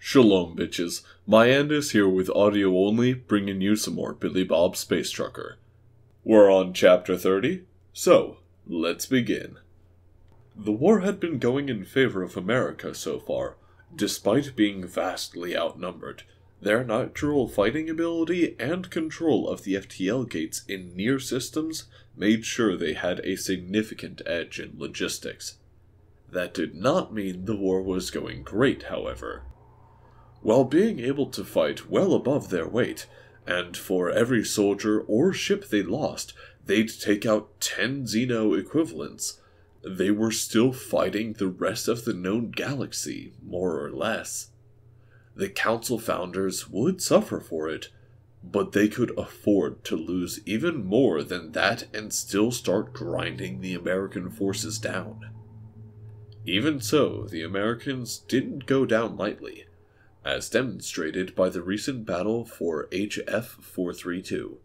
Shalom, bitches. Myandis here with audio only, bringing you some more Billy Bob Space Trucker. We're on Chapter 30, so let's begin. The war had been going in favor of America so far, despite being vastly outnumbered. Their natural fighting ability and control of the FTL gates in near systems made sure they had a significant edge in logistics. That did not mean the war was going great, however. While being able to fight well above their weight, and for every soldier or ship they lost, they'd take out 10 Xeno equivalents, they were still fighting the rest of the known galaxy, more or less. The Council founders would suffer for it, but they could afford to lose even more than that and still start grinding the American forces down. Even so, the Americans didn't go down lightly, as demonstrated by the recent battle for HF-432.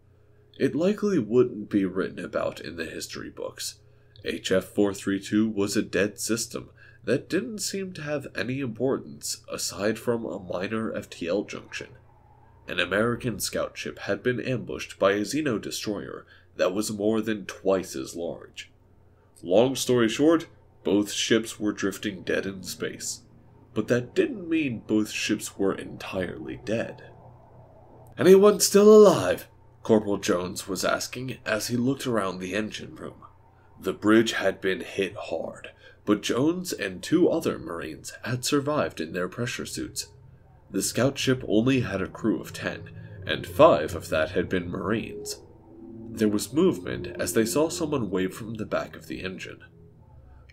It likely wouldn't be written about in the history books. HF-432 was a dead system that didn't seem to have any importance aside from a minor FTL junction. An American scout ship had been ambushed by a Xeno destroyer that was more than twice as large. Long story short, both ships were drifting dead in space. But that didn't mean both ships were entirely dead. "Anyone still alive?" Corporal Jones was asking as he looked around the engine room. The bridge had been hit hard, but Jones and 2 other Marines had survived in their pressure suits. The scout ship only had a crew of 10, and 5 of that had been Marines. There was movement as they saw someone wave from the back of the engine.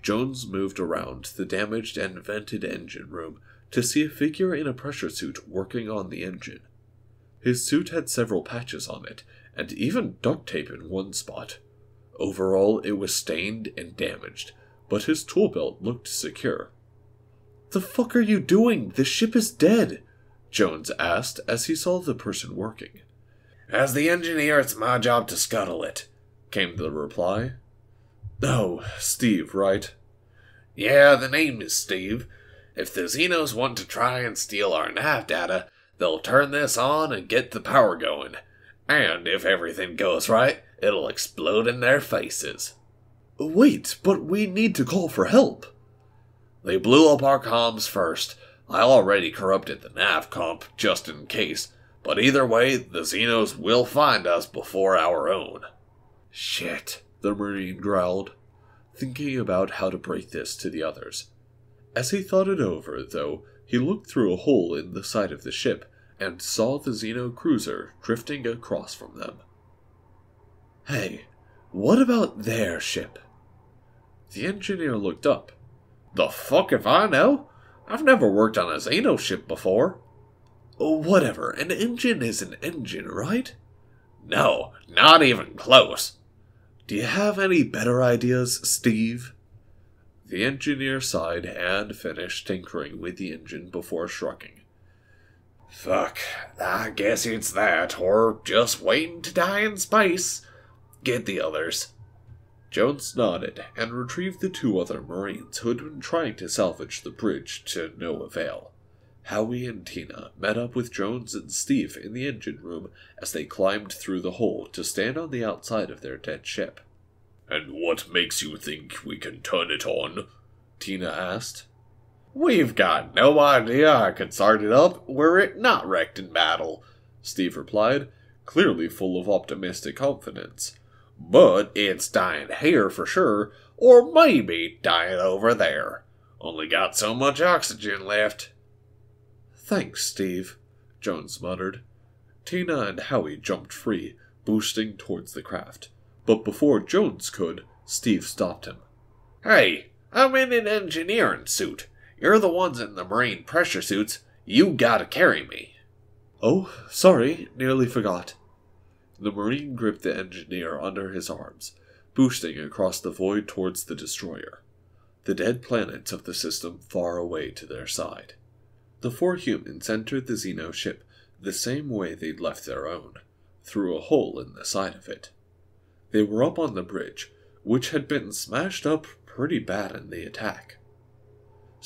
Jones moved around the damaged and vented engine room to see a figure in a pressure suit working on the engine. His suit had several patches on it, and even duct tape in one spot. Overall, it was stained and damaged, but his tool belt looked secure. "The fuck are you doing? The ship is dead," Jones asked as he saw the person working. "As the engineer, it's my job to scuttle it," came the reply. "Oh, Steve, right?" "Yeah, the name is Steve. If the Xenos want to try and steal our nav data, they'll turn this on and get the power going. And if everything goes right, it'll explode in their faces." "Wait, but we need to call for help." "They blew up our comms first. I already corrupted the nav comp, just in case. But either way, the Xenos will find us before our own." "Shit," the Marine growled, thinking about how to break this to the others. As he thought it over, though, he looked through a hole in the side of the ship and saw the Xeno cruiser drifting across from them. "Hey, what about their ship?" The engineer looked up. "The fuck if I know? I've never worked on a Xeno ship before." "Whatever, an engine is an engine, right?" "No, not even close." "Do you have any better ideas, Steve?" The engineer sighed and finished tinkering with the engine before shrugging. "Fuck, I guess it's that, or just waiting to die in space. Get the others." Jones nodded and retrieved the 2 other Marines who had been trying to salvage the bridge to no avail. Howie and Tina met up with Jones and Steve in the engine room as they climbed through the hole to stand on the outside of their dead ship. "And what makes you think we can turn it on?" Tina asked. "We've got no idea I could start it up were it not wrecked in battle," Steve replied, clearly full of optimistic confidence. "But it's dying here for sure, or maybe dying over there. Only got so much oxygen left." "Thanks, Steve," Jones muttered. Tina and Howie jumped free, boosting towards the craft. But before Jones could, Steve stopped him. "Hey, I'm in an engineering suit. You're the ones in the Marine pressure suits. You gotta carry me." "Oh, sorry, nearly forgot." The Marine gripped the engineer under his arms, boosting across the void towards the destroyer, the dead planets of the system far away to their side. The 4 humans entered the Xeno ship the same way they'd left their own, through a hole in the side of it. They were up on the bridge, which had been smashed up pretty bad in the attack.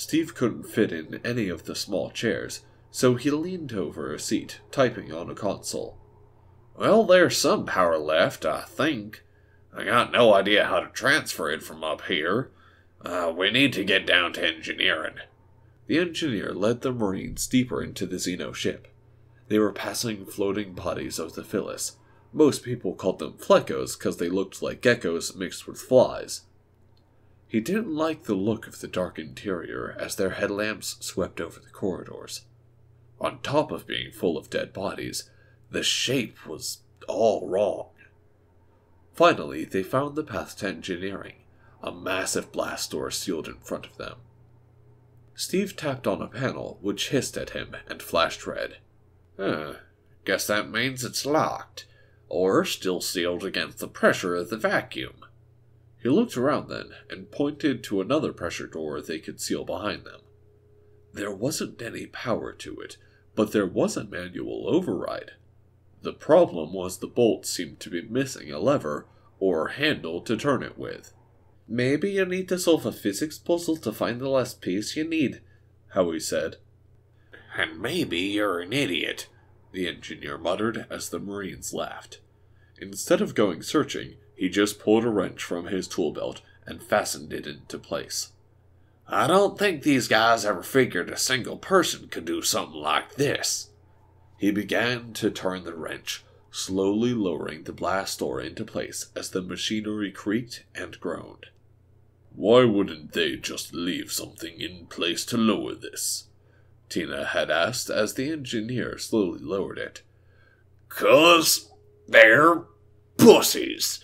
Steve couldn't fit in any of the small chairs, so he leaned over a seat, typing on a console. "Well, there's some power left, I think. I got no idea how to transfer it from up here. We need to get down to engineering." The engineer led the Marines deeper into the Xeno ship. They were passing floating bodies of the Phyllis. Most people called them Fleckos because they looked like geckos mixed with flies. He didn't like the look of the dark interior as their headlamps swept over the corridors. On top of being full of dead bodies, the shape was all wrong. Finally, they found the path to engineering, a massive blast door sealed in front of them. Steve tapped on a panel, which hissed at him and flashed red. Guess that means it's locked, or still sealed against the pressure of the vacuum. He looked around then, and pointed to another pressure door they could seal behind them. There wasn't any power to it, but there was a manual override. The problem was the bolt seemed to be missing a lever or handle to turn it with. "Maybe you need to solve a physics puzzle to find the last piece you need," Howie said. "And maybe you're an idiot," the engineer muttered as the Marines laughed. Instead of going searching, he just pulled a wrench from his tool belt and fastened it into place. "I don't think these guys ever figured a single person could do something like this." He began to turn the wrench, slowly lowering the blast door into place as the machinery creaked and groaned. "Why wouldn't they just leave something in place to lower this?" Tina had asked as the engineer slowly lowered it. "'Cause they're pussies,"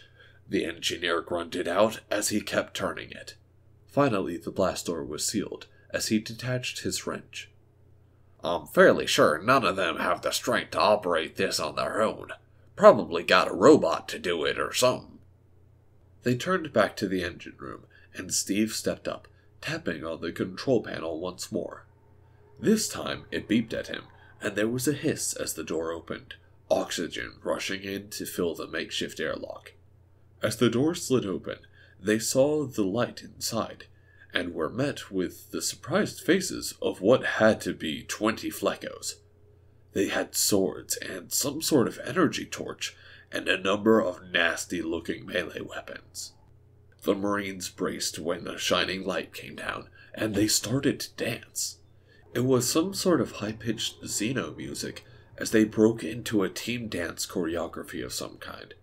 the engineer grunted out as he kept turning it. Finally, the blast door was sealed as he detached his wrench. "I'm fairly sure none of them have the strength to operate this on their own. Probably got a robot to do it or something." They turned back to the engine room, and Steve stepped up, tapping on the control panel once more. This time it beeped at him, and there was a hiss as the door opened, oxygen rushing in to fill the makeshift airlock. As the door slid open, they saw the light inside, and were met with the surprised faces of what had to be 20 Fleckos. They had swords and some sort of energy torch, and a number of nasty-looking melee weapons. The Marines braced when the shining light came down, and they started to dance. It was some sort of high-pitched Xeno music as they broke into a team dance choreography of some kind.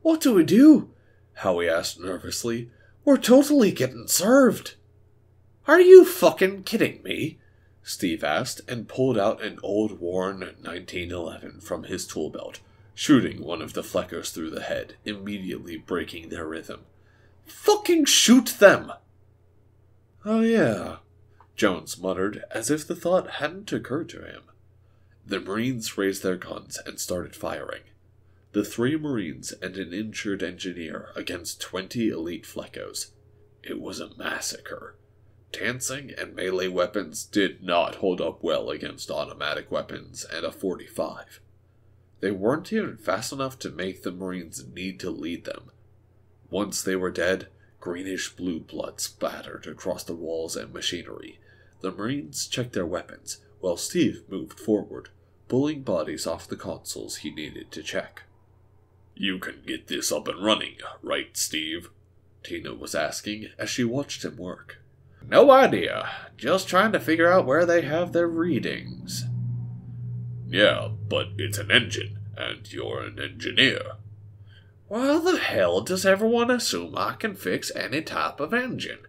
"What do we do?" Howie asked nervously. "We're totally getting served." "Are you fucking kidding me?" Steve asked and pulled out an old worn 1911 from his tool belt, shooting one of the Fleckos through the head, immediately breaking their rhythm. "Fucking shoot them!" "Oh yeah," Jones muttered, as if the thought hadn't occurred to him. The Marines raised their guns and started firing. The 3 Marines and an injured engineer against 20 elite Fleckos. It was a massacre. Dancing and melee weapons did not hold up well against automatic weapons and a .45. They weren't even fast enough to make the Marines need to lead them. Once they were dead, greenish-blue blood spattered across the walls and machinery. The Marines checked their weapons, while Steve moved forward, pulling bodies off the consoles he needed to check. "You can get this up and running, right, Steve?" Tina was asking as she watched him work. "No idea. Just trying to figure out where they have their readings." "Yeah, but it's an engine, and you're an engineer." "Why the hell does everyone assume I can fix any type of engine?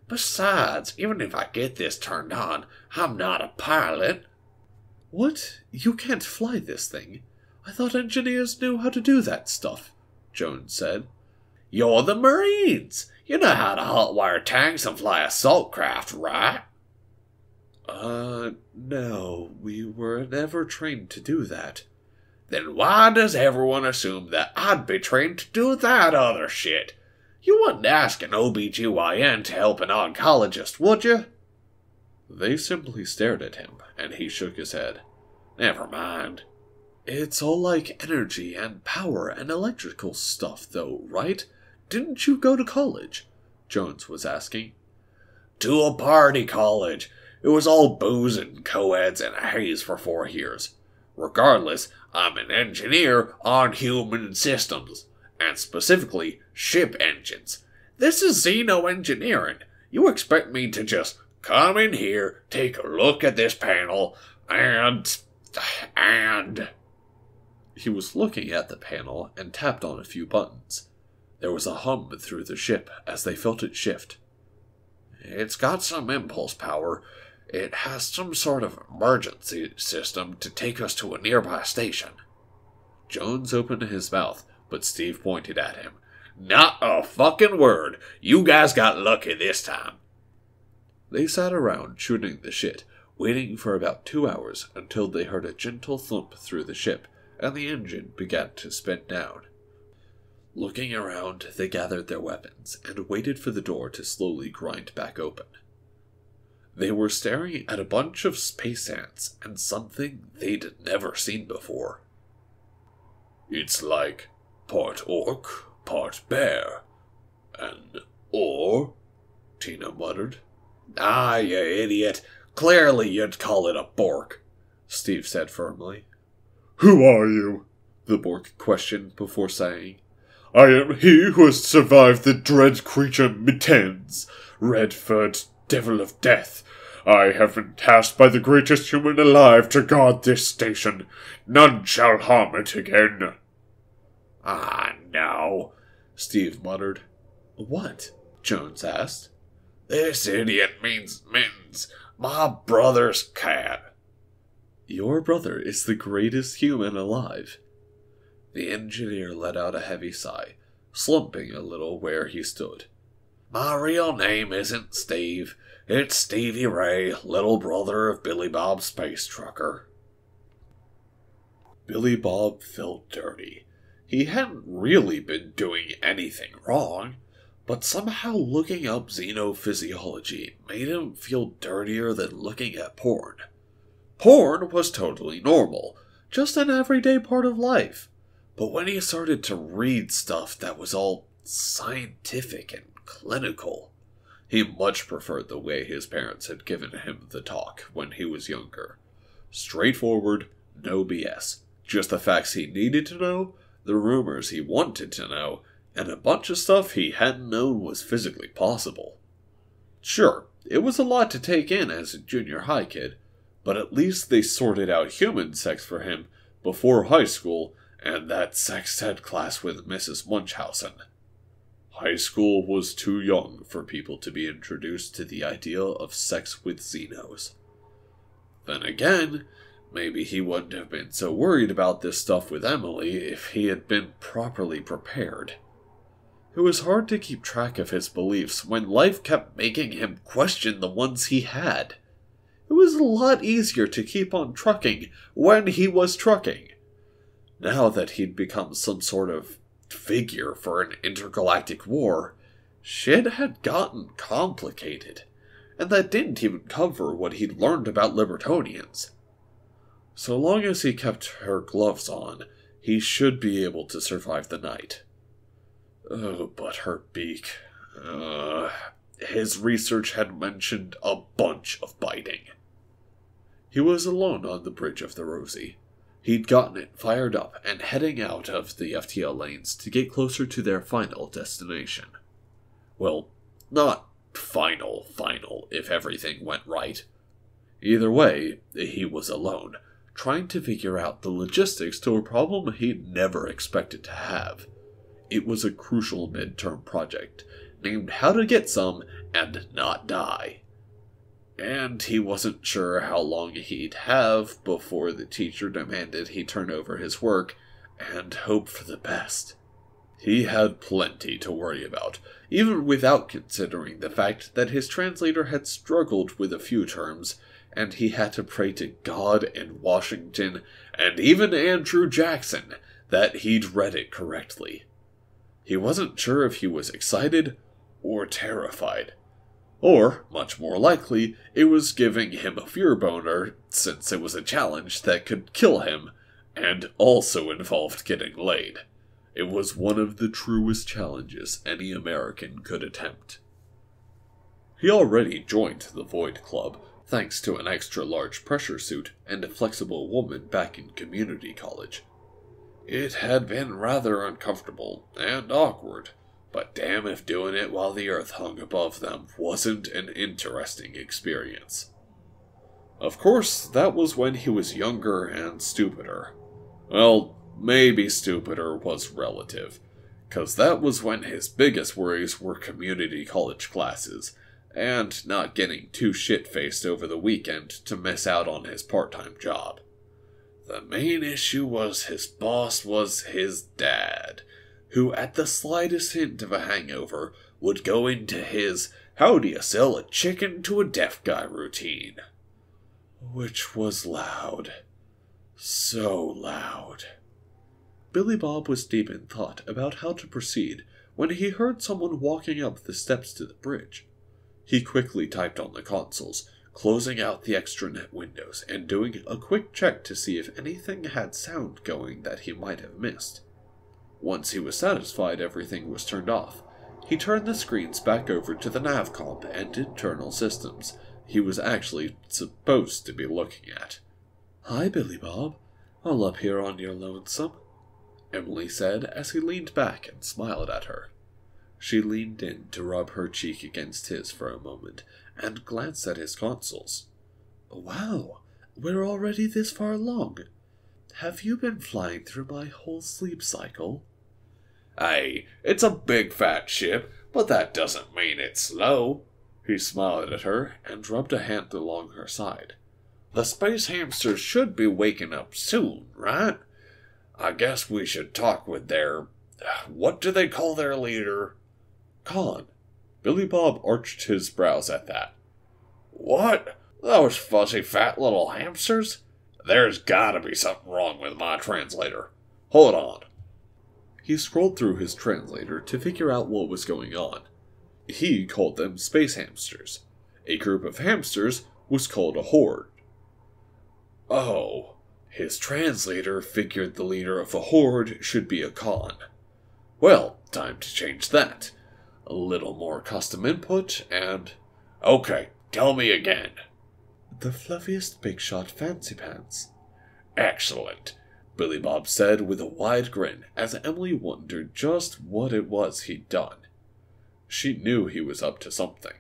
Besides, even if I get this turned on, I'm not a pilot." "What? You can't fly this thing? I thought engineers knew how to do that stuff," Jones said. "You're the Marines. You know how to hotwire tanks and fly assault craft, right?" No, we were never trained to do that." "Then why does everyone assume that I'd be trained to do that other shit? You wouldn't ask an OBGYN to help an oncologist, would you?" They simply stared at him, and he shook his head. "Never mind." "It's all like energy and power and electrical stuff, though, right? Didn't you go to college?" Jones was asking. "To a party college. It was all booze and co-eds and a haze for 4 years. Regardless, I'm an engineer on human systems, and specifically ship engines. This is xenoengineering. You expect me to just come in here, take a look at this panel, and... He was looking at the panel and tapped on a few buttons. There was a hum through the ship as they felt it shift. It's got some impulse power. It has some sort of emergency system to take us to a nearby station. Jones opened his mouth, but Steve pointed at him. Not a fucking word. You guys got lucky this time. They sat around shooting the shit, waiting for about 2 hours until they heard a gentle thump through the ship and the engine began to spin down. Looking around, they gathered their weapons and waited for the door to slowly grind back open. They were staring at a bunch of space ants and something they'd never seen before. It's like part orc, part bear. And or, Tina muttered. Ah, you idiot. Clearly you'd call it a bork, Steve said firmly. Who are you? The bork questioned before saying. I am he who has survived the dread creature Mittens, red-furred devil of death. I have been tasked by the greatest human alive to guard this station. None shall harm it again. Ah, no, Steve muttered. What? Jones asked. This idiot means Mittens, my brother's cat. Your brother is the greatest human alive. The engineer let out a heavy sigh, slumping a little where he stood. My real name isn't Steve. It's Stevie Ray, little brother of Billy Bob Space Trucker. Billy Bob felt dirty. He hadn't really been doing anything wrong, but somehow looking up xenophysiology made him feel dirtier than looking at porn. Porn was totally normal, just an everyday part of life. But when he started to read stuff that was all scientific and clinical, he much preferred the way his parents had given him the talk when he was younger. Straightforward, no BS. Just the facts he needed to know, the rumors he wanted to know, and a bunch of stuff he hadn't known was physically possible. Sure, it was a lot to take in as a junior high kid, but at least they sorted out human sex for him before high school and that sex ed class with Mrs. Munchausen. High school was too young for people to be introduced to the idea of sex with Xenos. Then again, maybe he wouldn't have been so worried about this stuff with Emily if he had been properly prepared. It was hard to keep track of his beliefs when life kept making him question the ones he had. It was a lot easier to keep on trucking when he was trucking. Now that he'd become some sort of figure for an intergalactic war, shit had gotten complicated, and that didn't even cover what he'd learned about Libertonians. So long as he kept her gloves on, he should be able to survive the night. Oh, but her beak. His research had mentioned a bunch of biting. He was alone on the bridge of the Rosie. He'd gotten it fired up and heading out of the FTL lanes to get closer to their final destination. Well, not final, if everything went right. Either way, he was alone, trying to figure out the logistics to a problem he'd never expected to have. It was a crucial midterm project, named How to Get Some and Not Die. And he wasn't sure how long he'd have before the teacher demanded he turn over his work and hope for the best. He had plenty to worry about, even without considering the fact that his translator had struggled with a few terms, and he had to pray to God and Washington, and even Andrew Jackson, that he'd read it correctly. He wasn't sure if he was excited or terrified. Or, much more likely, it was giving him a fear boner, since it was a challenge that could kill him, and also involved getting laid. It was one of the truest challenges any American could attempt. He already joined the Void Club, thanks to an extra large pressure suit and a flexible woman back in community college. It had been rather uncomfortable and awkward, but damn if doing it while the earth hung above them wasn't an interesting experience. Of course, that was when he was younger and stupider. Well, maybe stupider was relative, 'cause that was when his biggest worries were community college classes, and not getting too shit-faced over the weekend to miss out on his part-time job. The main issue was his boss was his dad, who at the slightest hint of a hangover would go into his "how do you sell a chicken to a deaf guy" routine. Which was loud. So loud. Billy Bob was deep in thought about how to proceed when he heard someone walking up the steps to the bridge. He quickly typed on the consoles, closing out the extranet windows and doing a quick check to see if anything had sound going that he might have missed. Once he was satisfied everything was turned off, he turned the screens back over to the navcomp and internal systems he was actually supposed to be looking at. "Hi, Billy Bob. All up here on your lonesome," Emily said as he leaned back and smiled at her. She leaned in to rub her cheek against his for a moment and glanced at his consoles. "Wow, we're already this far along. Have you been flying through my whole sleep cycle?" "Hey, it's a big fat ship, but that doesn't mean it's slow." He smiled at her and rubbed a hand along her side. "The space hamsters should be waking up soon, right? I guess we should talk with their... what do they call their leader?" "Khan." Billy Bob arched his brows at that. "What? Those fuzzy fat little hamsters? There's gotta be something wrong with my translator. Hold on." He scrolled through his translator to figure out what was going on. He called them space hamsters. A group of hamsters was called a horde. Oh, his translator figured the leader of a horde should be a Khan. Well, time to change that. A little more custom input and... "Okay, tell me again." "The fluffiest big shot fancy pants." "Excellent," Billy Bob said with a wide grin as Emily wondered just what it was he'd done. She knew he was up to something.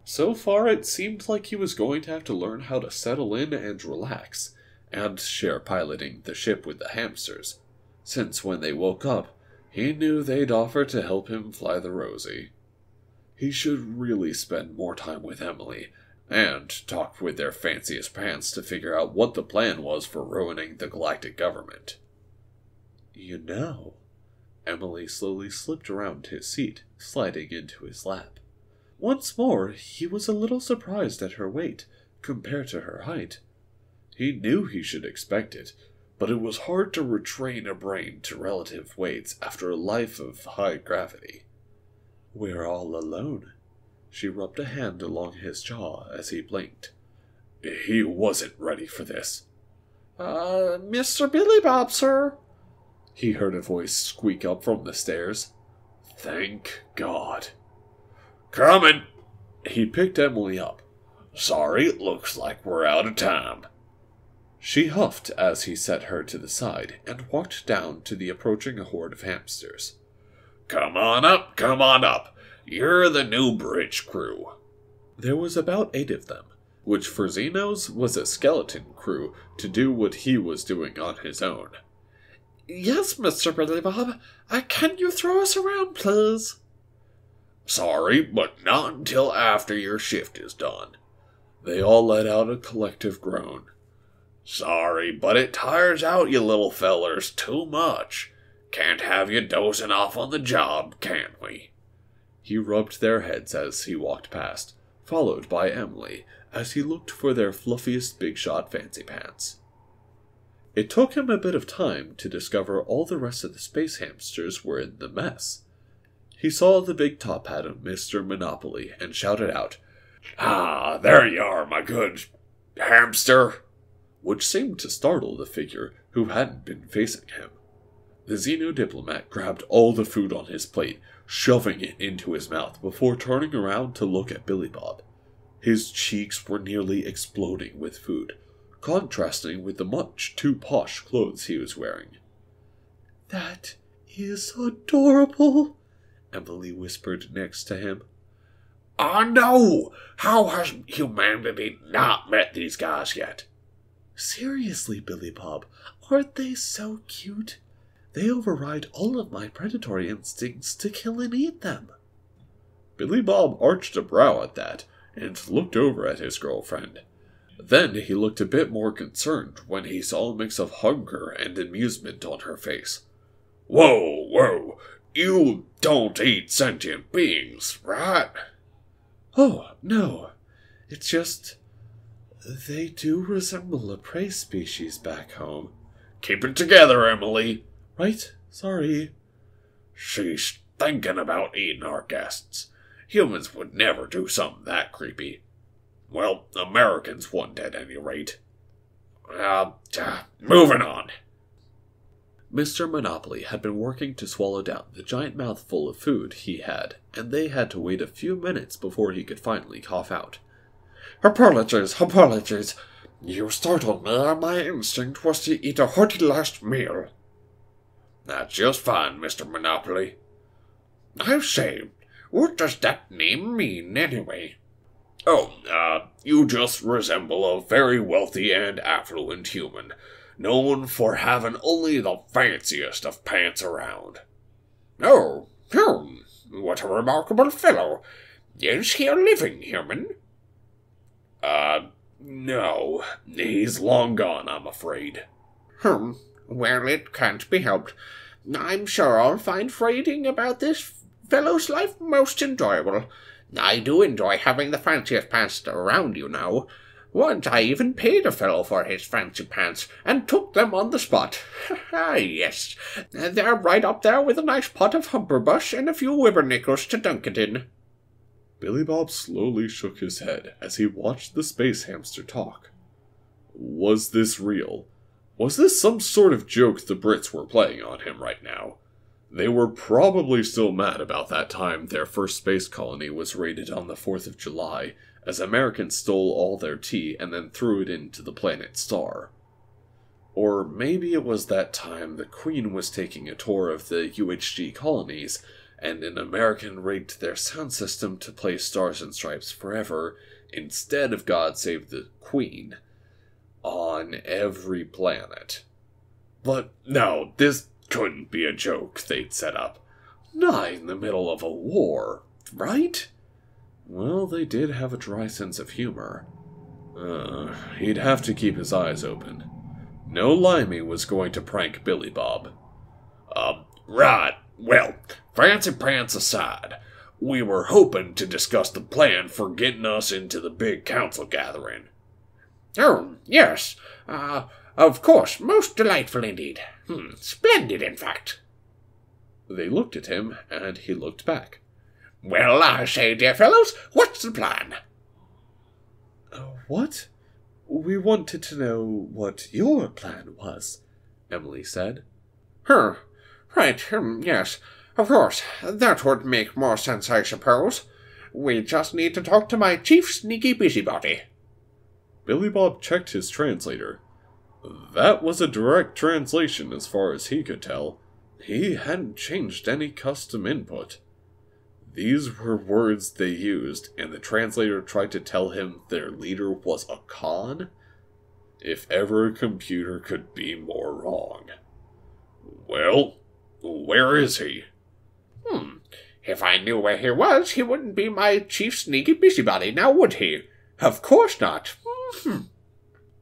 So far, it seemed like he was going to have to learn how to settle in and relax, and share piloting the ship with the hamsters, since when they woke up, he knew they'd offer to help him fly the Rosie. He should really spend more time with Emily, and talk with their fanciest pants to figure out what the plan was for ruining the galactic government. "You know," Emily slowly slipped around his seat, sliding into his lap. Once more, he was a little surprised at her weight, compared to her height. He knew he should expect it, but it was hard to retrain a brain to relative weights after a life of high gravity. "We're all alone." She rubbed a hand along his jaw as he blinked. He wasn't ready for this. Mr. Billy Bob, sir?" He heard a voice squeak up from the stairs. Thank God. "Coming!" He picked Emily up. "Sorry, looks like we're out of time." She huffed as he set her to the side and walked down to the approaching horde of hamsters. Come on up. You're the new bridge crew." There was about 8 of them, which for Xenos was a skeleton crew to do what he was doing on his own. "Yes, Mr. Billy Bob. Can you throw us around, please?" "Sorry, but not until after your shift is done." They all let out a collective groan. "Sorry, but it tires out you little fellers too much. Can't have you dozing off on the job, can we?" He rubbed their heads as he walked past, followed by Emily, as he looked for their fluffiest big shot fancy pants. It took him a bit of time to discover all the rest of the space hamsters were in the mess. He saw the big top hat of Mr. Monopoly and shouted out, "Ah, there you are, my good hamster," which seemed to startle the figure who hadn't been facing him. The Xeno diplomat grabbed all the food on his plate, shoving it into his mouth before turning around to look at Billy Bob. His cheeks were nearly exploding with food, contrasting with the much too posh clothes he was wearing. "That is adorable," Emily whispered next to him. Oh no! How has humanity not met these guys yet? "Seriously, Billy Bob, aren't they so cute? They override all of my predatory instincts to kill and eat them." Billy Bob arched a brow at that, and looked over at his girlfriend. Then he looked a bit more concerned when he saw a mix of hunger and amusement on her face. Whoa! You don't eat sentient beings, right? "Oh, no. It's just they do resemble a prey species back home." Keep it together, Emily. "Right? Sorry." She's thinking about eating our guests. Humans would never do something that creepy. Well, Americans wouldn't at any rate. Moving on. Mr. Monopoly had been working to swallow down the giant mouthful of food he had, and they had to wait a few minutes before he could finally cough out. Apologies. You startled me, and my instinct was to eat a hearty last meal. That's just fine, Mr. Monopoly. I say, what does that name mean, anyway? Oh, you just resemble a very wealthy and affluent human, known for having only the fanciest of pants around. Oh, what a remarkable fellow. Is he a living human? No. He's long gone, I'm afraid. Well, it can't be helped. I'm sure I'll find reading about this fellow's life most enjoyable. I do enjoy having the fanciest pants around, you know. Once I even paid a fellow for his fancy pants, and took them on the spot. Yes, they're right up there with a nice pot of humperbush and a few whippernickels to dunk it in. Billy Bob slowly shook his head as he watched the space hamster talk. Was this real? Was this some sort of joke the Brits were playing on him right now? They were probably still mad about that time their first space colony was raided on the 4th of July, as Americans stole all their tea and then threw it into the planet Star. Or maybe it was that time the Queen was taking a tour of the UHG colonies, and an American rigged their sound system to play Stars and Stripes Forever instead of God Save the Queen on every planet. But no, this couldn't be a joke they'd set up. Not in the middle of a war, right? Well, they did have a dry sense of humor. He'd have to keep his eyes open. No Limey was going to prank Billy Bob. Right. Well, fancy pants aside, we were hoping to discuss the plan for getting us into the big council gathering. Oh, yes. Of course, most delightful indeed. Splendid, in fact. They looked at him, and he looked back. Well, I say, dear fellows, what's the plan? What? We wanted to know what your plan was, Emily said. Right, yes. Of course, that would make more sense, I suppose. We just need to talk to my chief sneaky busybody. Billy Bob checked his translator. That was a direct translation as far as he could tell. He hadn't changed any custom input. These were words they used, and the translator tried to tell him their leader was a con? If ever a computer could be more wrong. Well, where is he? If I knew where he was, he wouldn't be my chief sneaky busybody, now would he? Of course not.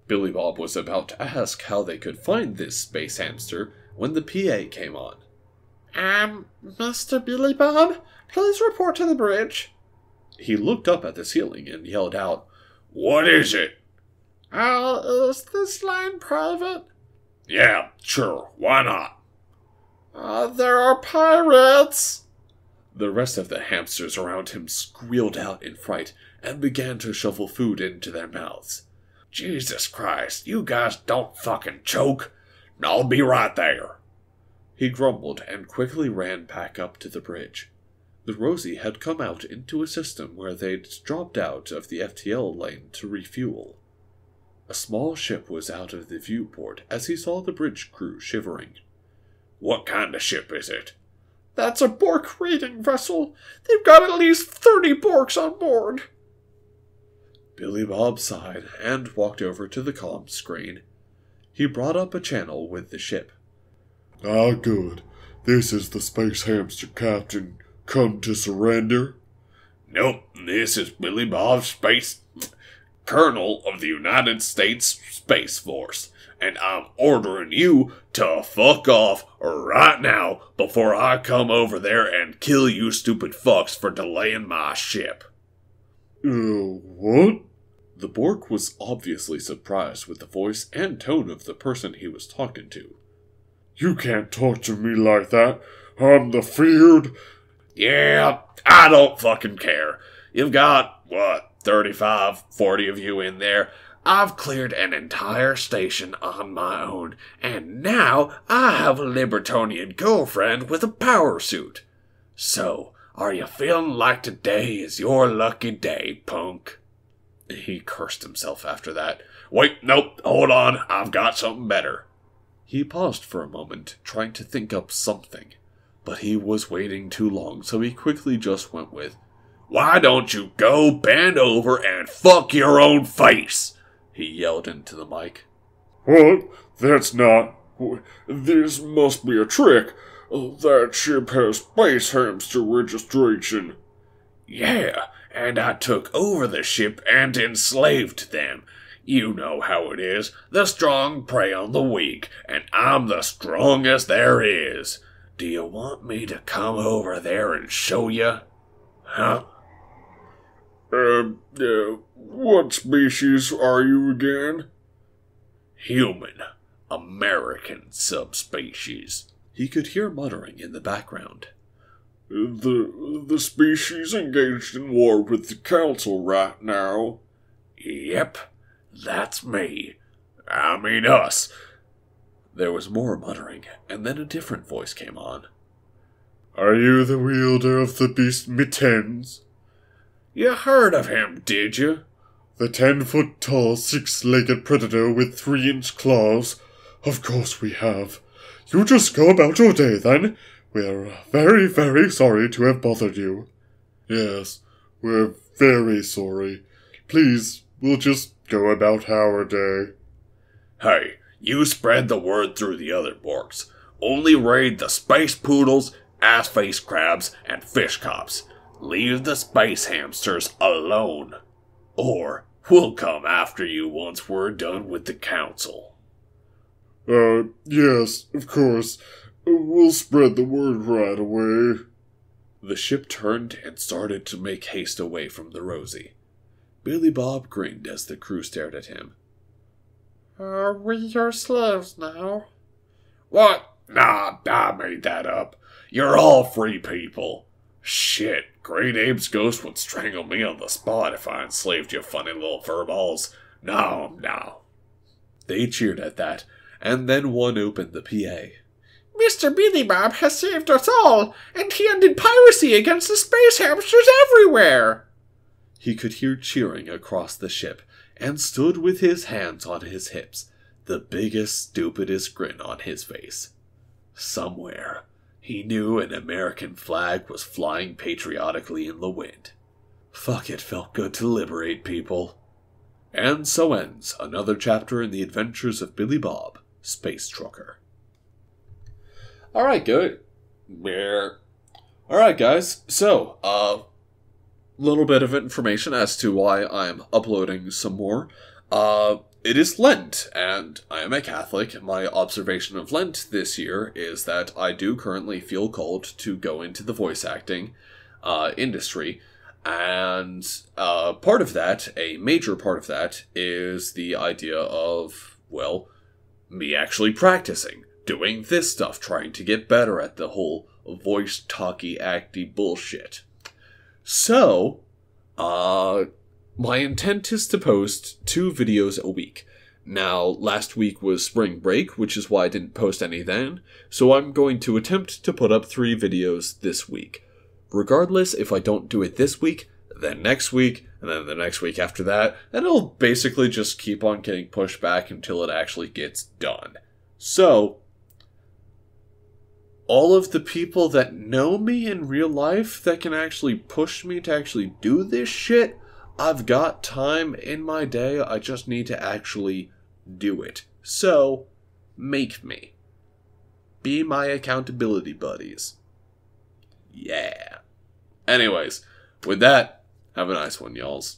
Billy Bob was about to ask how they could find this space hamster when the PA came on. Mr. Billy Bob, please report to the bridge. He looked up at the ceiling and yelled out, What is it? Is this line private? Yeah, sure, why not? There are pirates! The rest of the hamsters around him squealed out in fright and began to shovel food into their mouths. Jesus Christ, you guys don't fucking choke. I'll be right there. He grumbled and quickly ran back up to the bridge. The Rosie had come out into a system where they'd dropped out of the FTL lane to refuel. A small ship was out of the viewport as he saw the bridge crew shivering. What kind of ship is it? That's a Bork raiding vessel. They've got at least 30 Borks on board. Billy Bob sighed and walked over to the comm screen. He brought up a channel with the ship. Ah, good. This is the Space Hamster Captain. Come to surrender? Nope, this is Billy Bob Space... Colonel of the United States Space Force, and I'm ordering you to fuck off right now before I come over there and kill you stupid fucks for delaying my ship. What? The Bork was obviously surprised with the voice and tone of the person he was talking to. You can't talk to me like that. I'm the feared... Yeah, I don't fucking care. You've got, 35, 40 of you in there. I've cleared an entire station on my own, and now I have a Libertonian girlfriend with a power suit. So, are you feeling like today is your lucky day, punk? He cursed himself after that. Wait, nope, hold on, I've got something better. He paused for a moment, trying to think up something, but he was waiting too long, so he quickly just went with, Why don't you go bend over and fuck your own face? He yelled into the mic. What? That's not... This must be a trick. That ship has Space Hamster registration. Yeah, and I took over the ship and enslaved them. You know how it is. The strong prey on the weak, and I'm the strongest there is. Do you want me to come over there and show you? Huh? What species are you again? Human. American subspecies. He could hear muttering in the background. The species engaged in war with the Council right now? Yep, that's me. I mean us. There was more muttering, and then a different voice came on. Are you the wielder of the beast Mittens? You heard of him, did you? The 10-foot-tall, 6-legged predator with 3-inch claws? Of course we have. You just go about your day, then. We're very, very sorry to have bothered you. Yes, we're very sorry. Please, we'll just go about our day. Hey, you spread the word through the other Borks. Only raid the space poodles, ass-face crabs, and fish cops. Leave the space hamsters alone. Or we'll come after you once we're done with the Council. Yes, of course. We'll spread the word right away. The ship turned and started to make haste away from the Rosie. Billy Bob grinned as the crew stared at him. Are we your slaves now? What? Nah, I made that up. You're all free people. Shit, Great Abe's ghost would strangle me on the spot if I enslaved you funny little furballs. No. They cheered at that, and then one opened the PA. Mr. Billy Bob has saved us all, and he ended piracy against the space hamsters everywhere. He could hear cheering across the ship, and stood with his hands on his hips, the biggest, stupidest grin on his face. Somewhere, he knew an American flag was flying patriotically in the wind. Fuck, it felt good to liberate people. And so ends another chapter in the adventures of Billy Bob, Space Trucker. Alright, good. Alright, guys. So, little bit of information as to why I'm uploading some more. It is Lent, and I am a Catholic. My observation of Lent this year is that I do currently feel called to go into the voice acting industry, and part of that, a major part of that, is the idea of, well, me actually practicing, doing this stuff, trying to get better at the whole voice talky acty bullshit. So, my intent is to post 2 videos a week. Now, last week was spring break, which is why I didn't post any then, so I'm going to attempt to put up 3 videos this week. regardless if I don't do it this week, then next week, and then the next week after that, and it'll basically just keep on getting pushed back until it actually gets done. So, all of the people that know me in real life that can actually push me to actually do this shit, I've got time in my day, I just need to actually do it. So, make me. Be my accountability buddies. Yeah. Anyways, with that, have a nice one, y'alls.